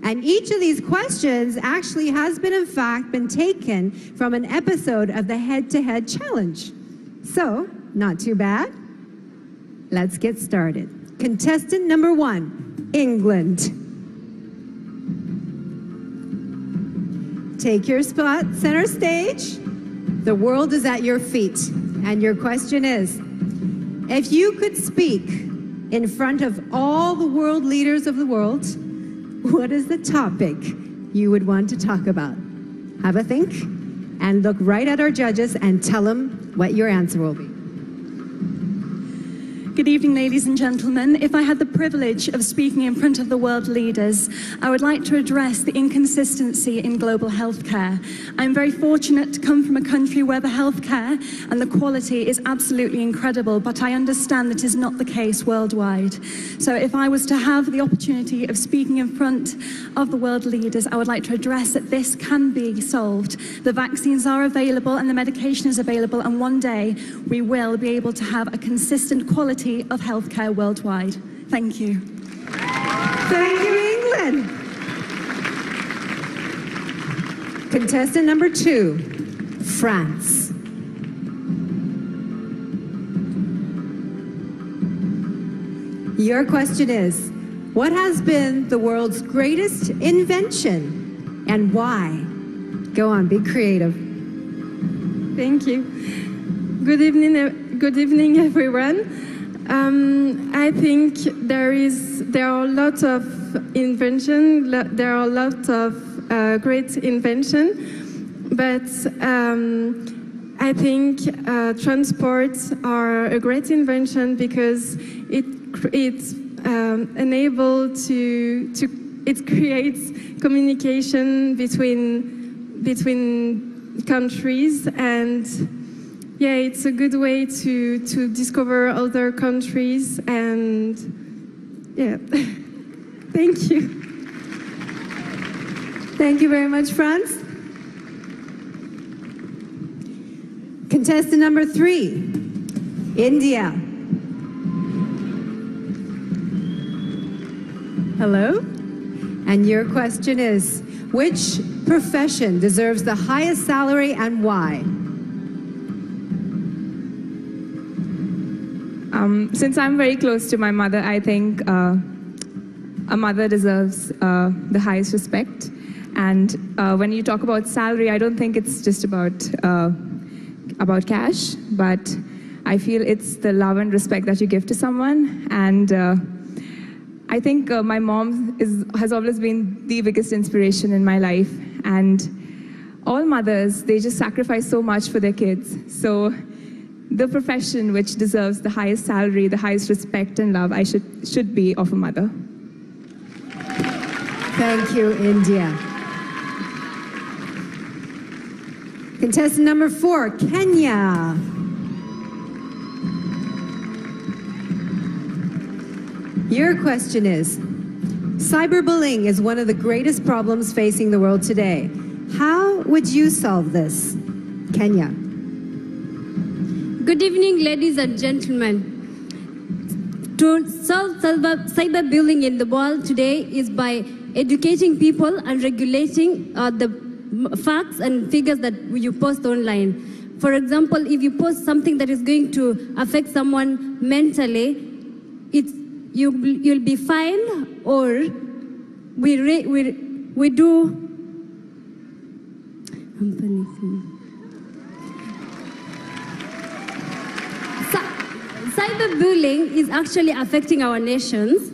And each of these questions actually has been, in fact, been taken from an episode of the Head-to-Head Challenge. So, not too bad. Let's get started. Contestant number 1, England. Take your spot, center stage. The world is at your feet. And your question is, if you could speak in front of all the world leaders of the world, what is the topic you would want to talk about? Have a think and look right at our judges and tell them what your answer will be. Good evening, ladies and gentlemen. If I had the privilege of speaking in front of the world leaders, I would like to address the inconsistency in global healthcare. I'm very fortunate to come from a country where the healthcare and the quality is absolutely incredible, but I understand that is not the case worldwide. So if I was to have the opportunity of speaking in front of the world leaders, I would like to address that this can be solved. The vaccines are available and the medication is available, and one day we will be able to have a consistent quality of healthcare worldwide. Thank you. Thank you, England. Contestant number 2, France. Your question is, what has been the world's greatest invention and why? Go on, be creative. Thank you. Good evening, everyone. I think there are lots of invention. There are lots of great invention, but I think transports are a great invention because it's enable it creates communication between countries, and yeah, it's a good way to discover other countries, and yeah, thank you. Thank you very much, France. Contestant number 3, India. Hello? And your question is, which profession deserves the highest salary and why? Since I'm very close to my mother, I think a mother deserves the highest respect. And when you talk about salary, I don't think it's just about cash, but I feel it's the love and respect that you give to someone. And I think my mom has always been the biggest inspiration in my life. And all mothers, they just sacrifice so much for their kids. So the profession which deserves the highest salary, the highest respect and love, should be of a mother. Thank you, India. Contestant number 4, Kenya. Your question is, cyberbullying is one of the greatest problems facing the world today. How would you solve this? Kenya. Good evening, ladies and gentlemen. To solve cyberbullying in the world today is by educating people and regulating the facts and figures that you post online. For example, if you post something that is going to affect someone mentally, you'll be fined, or we do. Cyberbullying is actually affecting our nations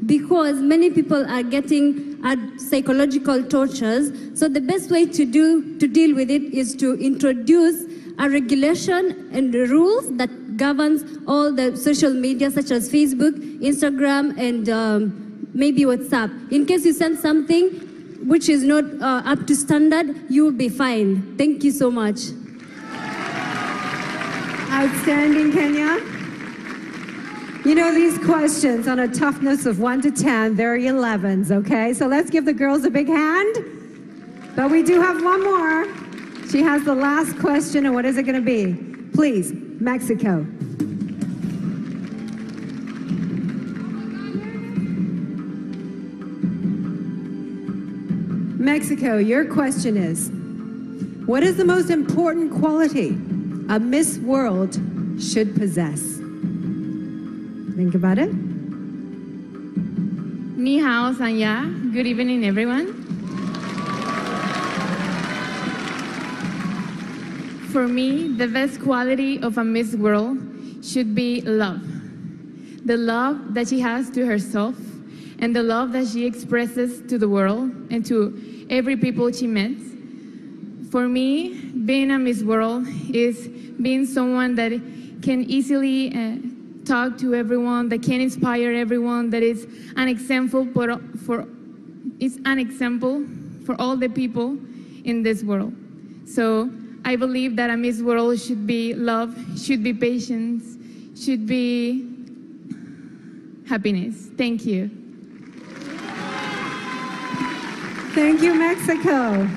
because many people are getting psychological tortures. So the best way to deal with it is to introduce a regulation and rules that governs all the social media such as Facebook, Instagram, and maybe WhatsApp. In case you send something which is not up to standard, you will be fined. Thank you so much. Outstanding, Kenya. You know, these questions on a toughness of 1 to 10, they're 11s, okay? So let's give the girls a big hand. But we do have one more. She has the last question, and what is it going to be? Please, Mexico. Mexico, your question is, what is the most important quality a Miss World should possess? Think about it. Ni hao, Sanya. Good evening, everyone. For me, the best quality of a Miss World should be love. The love that she has to herself and the love that she expresses to the world and to every people she meets. For me, being a Miss World is being someone that can easily talk to everyone, that can inspire everyone, that is an example for all the people in this world. So I believe that a Miss World should be love, should be patience, should be happiness. Thank you. Thank you, Mexico.